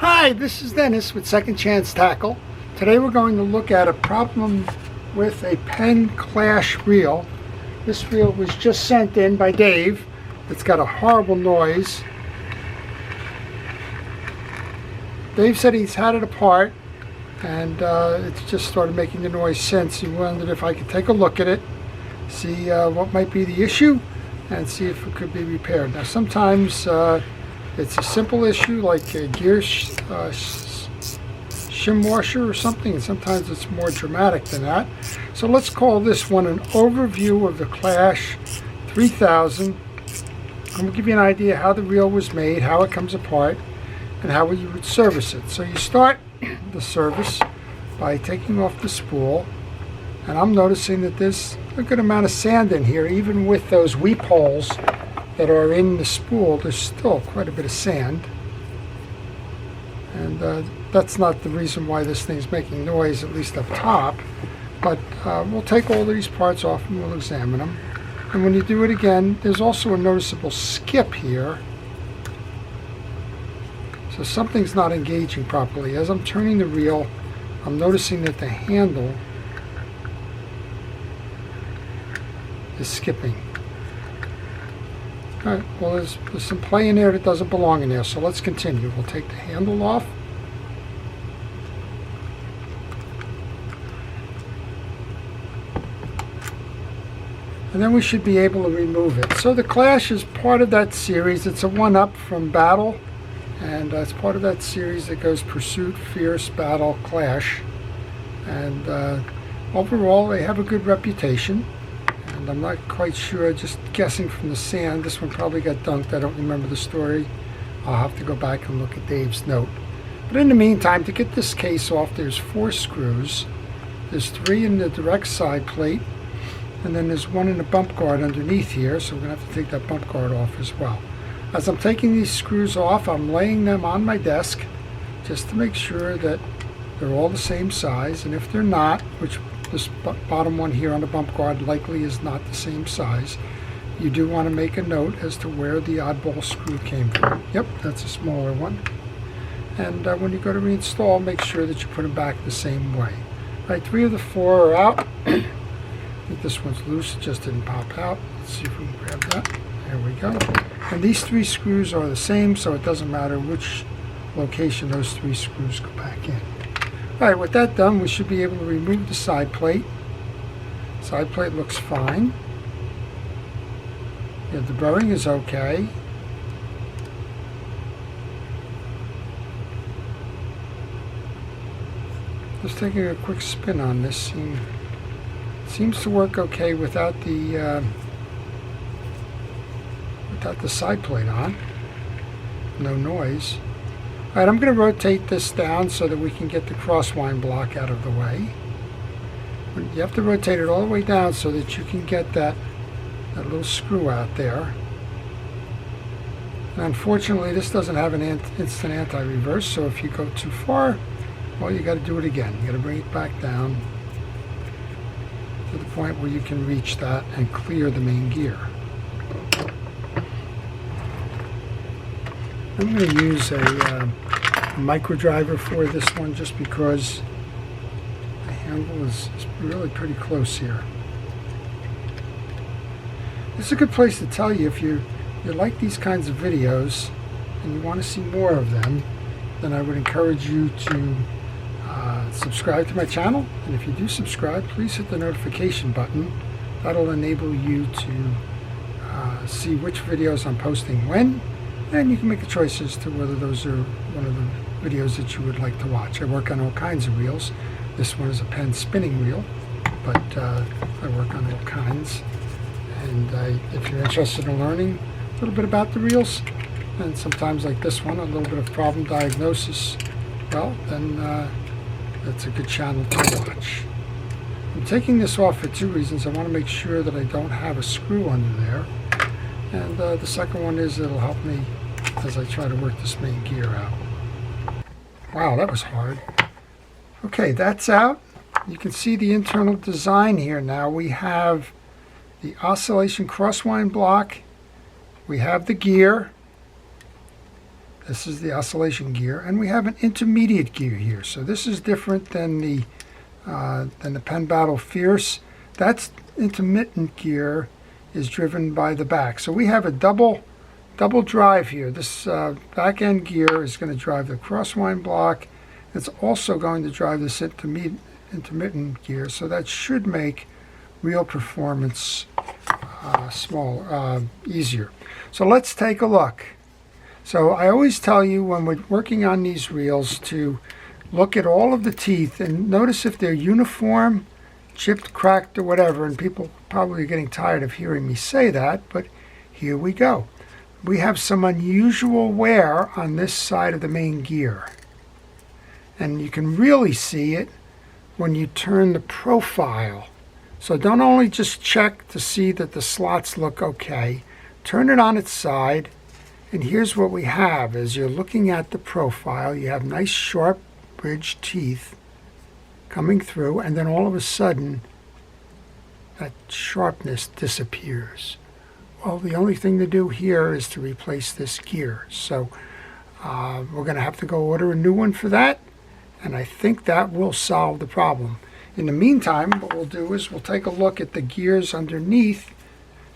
Hi, this is Dennis with Second Chance Tackle. Today we're going to look at a problem with a Penn Clash reel. This reel was just sent in by Dave. It's got a horrible noise. Dave said he's had it apart and it's just started making the noise since. He wondered if I could take a look at it, see what might be the issue, and see if it could be repaired. Now sometimes it's a simple issue like a gear shim washer or something, and sometimes it's more dramatic than that. So let's call this one an overview of the Clash 3000. I'm going to give you an idea how the reel was made, how it comes apart, and how you would service it. So you start the service by taking off the spool, and I'm noticing that there's a good amount of sand in here. Even with those weep holes that are in the spool, there's still quite a bit of sand, and that's not the reason why this thing's making noise, at least up top. But we'll take all of these parts off and we'll examine them. And when you do it again, there's also a noticeable skip here, so something's not engaging properly. As I'm turning the reel, I'm noticing that the handle is skipping. Alright, well there's some play in there that doesn't belong in there, so let's continue. We'll take the handle off. And then we should be able to remove it. So the Clash is part of that series. It's a one-up from Battle, and it's part of that series that goes Pursuit, Fierce, Battle, Clash. And overall they have a good reputation. And I'm not quite sure, just guessing from the sand, this one probably got dunked. I don't remember the story. I'll have to go back and look at Dave's note. But in the meantime, to get this case off, there's 4 screws. There's 3 in the direct side plate, and then there's 1 in the bump guard underneath here, so we're going to have to take that bump guard off as well. As I'm taking these screws off, I'm laying them on my desk just to make sure that they're all the same size, and if they're not, which this bottom one here on the bump guard likely is not the same size, you do want to make a note as to where the oddball screw came from. Yep, that's a smaller one. And when you go to reinstall, make sure that you put them back the same way. All right, 3 of the 4 are out. I think this one's loose, it just didn't pop out. Let's see if we can grab that. There we go. And these 3 screws are the same, so it doesn't matter which location those 3 screws go back in. Alright, with that done, we should be able to remove the side plate. Side plate looks fine. Yeah, the bearing is okay. Just taking a quick spin on this. Seems to work okay without the side plate on. No noise. Alright, I'm going to rotate this down so that we can get the crosswind block out of the way. You have to rotate it all the way down so that you can get that little screw out there. And unfortunately, this doesn't have an instant anti-reverse, so if you go too far, well, you got to do it again. You got to bring it back down to the point where you can reach that and clear the main gear. I'm going to use a micro driver for this one just because the handle is really pretty close here. This is a good place to tell you if you like these kinds of videos and you want to see more of them, then I would encourage you to subscribe to my channel. And if you do subscribe, please hit the notification button. That'll enable you to see which videos I'm posting when, and you can make a choice as to whether those are one of the videos that you would like to watch. I work on all kinds of reels. This one is a Penn spinning reel, but I work on all kinds. And if you're interested in learning a little bit about the reels, and sometimes like this one, a little bit of problem diagnosis, well, then that's a good channel to watch. I'm taking this off for 2 reasons. I want to make sure that I don't have a screw under there. And the second one is it'll help me as I try to work this main gear out. Wow, that was hard. Okay, that's out. You can see the internal design here now. We have the oscillation crosswind block. We have the gear. This is the oscillation gear, and we have an intermediate gear here. So this is different than the Penn Battle Fierce. That's intermittent gear is driven by the back. So we have a double drive here. This back end gear is going to drive the crosswind block. It's also going to drive this intermittent gear. So that should make reel performance easier. So let's take a look. So I always tell you when we're working on these reels to look at all of the teeth and notice if they're uniform, chipped, cracked, or whatever. And people probably are getting tired of hearing me say that, but here we go. We have some unusual wear on this side of the main gear. And you can really see it when you turn the profile. So don't only just check to see that the slots look okay. Turn it on its side. And here's what we have. As you're looking at the profile, you have nice sharp bridge teeth coming through, and then all of a sudden that sharpness disappears. Well, the only thing to do here is to replace this gear. So we're going to have to go order a new one for that, and I think that will solve the problem. In the meantime, what we'll do is we'll take a look at the gears underneath.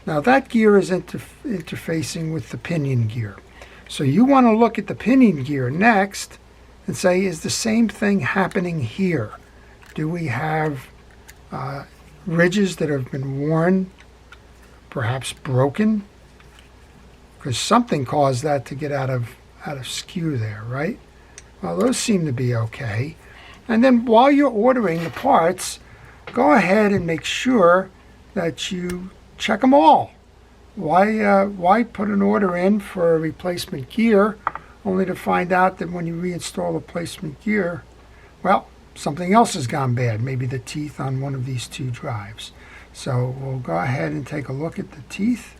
Now that gear is interfacing with the pinion gear. So you want to look at the pinion gear next and say, is the same thing happening here? Do we have ridges that have been worn, perhaps broken? Because something caused that to get out of skew there, right? Well, those seem to be okay. And then while you're ordering the parts, go ahead and make sure that you check them all. Why put an order in for a replacement gear only to find out that when you reinstall the replacement gear, well, something else has gone bad, maybe the teeth on one of these two drives. So we'll go ahead and take a look at the teeth.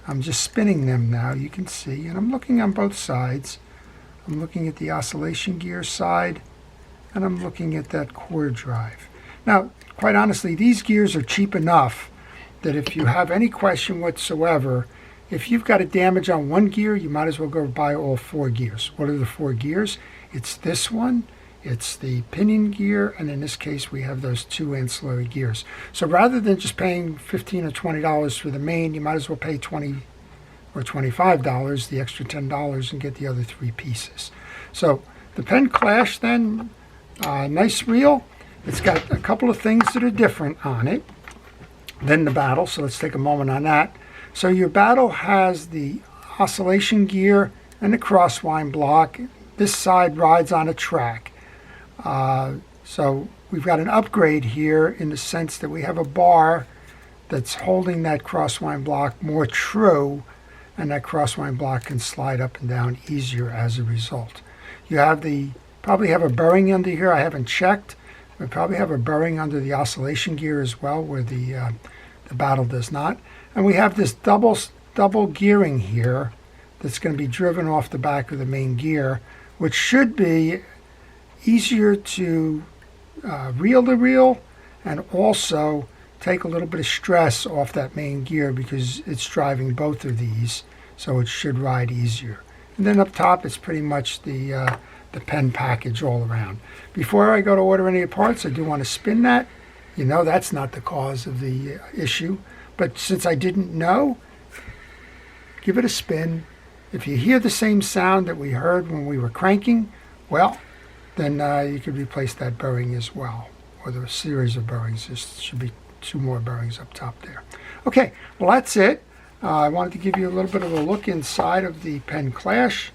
I'm just spinning them now, you can see, and I'm looking on both sides. I'm looking at the oscillation gear side, and I'm looking at that core drive. Now, quite honestly, these gears are cheap enough that if you have any question whatsoever, if you've got a damage on one gear, you might as well go buy all 4 gears. What are the 4 gears? It's this one, it's the pinion gear, and in this case we have those 2 ancillary gears. So rather than just paying $15 or $20 for the main, you might as well pay $20 or $25, the extra $10, and get the other 3 pieces. So the Penn Clash then, nice reel. It's got a couple of things that are different on it than the Battle, so let's take a moment on that. So your Battle has the oscillation gear and the crosswind block. This side rides on a track. So we've got an upgrade here in the sense that we have a bar that's holding that crosswind block more true, and that crosswind block can slide up and down easier as a result. You have probably have a bearing under here. I haven't checked. We probably have a bearing under the oscillation gear as well, where the Battle does not. And we have this double gearing here that's going to be driven off the back of the main gear, which should be easier to reel to reel, and also take a little bit of stress off that main gear because it's driving both of these, so it should ride easier. And then up top, it's pretty much the Penn package all around. Before I go to order any parts, I do want to spin that. You know that's not the cause of the issue, but since I didn't know, give it a spin. If you hear the same sound that we heard when we were cranking, well, then you could replace that bearing as well, or the series of bearings. There should be 2 more bearings up top there. Okay, well that's it. I wanted to give you a little bit of a look inside of the Penn Clash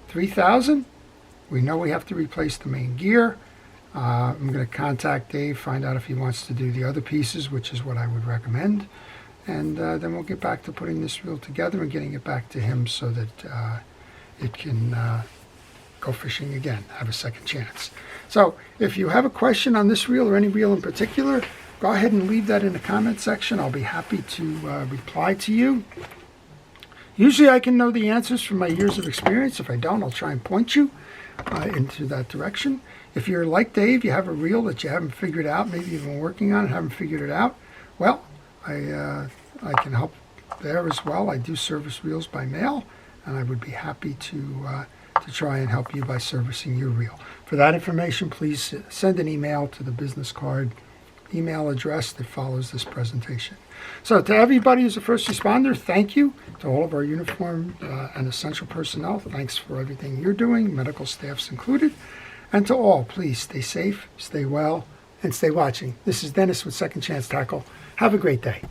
3000. We know we have to replace the main gear. I'm going to contact Dave, find out if he wants to do the other pieces, which is what I would recommend. And then we'll get back to putting this reel together and getting it back to him so that it can go fishing again, have a second chance. So if you have a question on this reel or any reel in particular, go ahead and leave that in the comment section. I'll be happy to reply to you. Usually I can know the answers from my years of experience. If I don't, I'll try and point you into that direction. If you're like Dave, you have a reel that you haven't figured out, maybe you've been working on it, haven't figured it out, well, I can help there as well. I do service reels by mail, and I would be happy to try and help you by servicing your reel. For that information, please send an email to the business card email address that follows this presentation. So to everybody who's a first responder, thank you. To all of our uniformed and essential personnel, thanks for everything you're doing, medical staffs included. And to all, please stay safe, stay well, and stay watching. This is Dennis with Second Chance Tackle. Have a great day.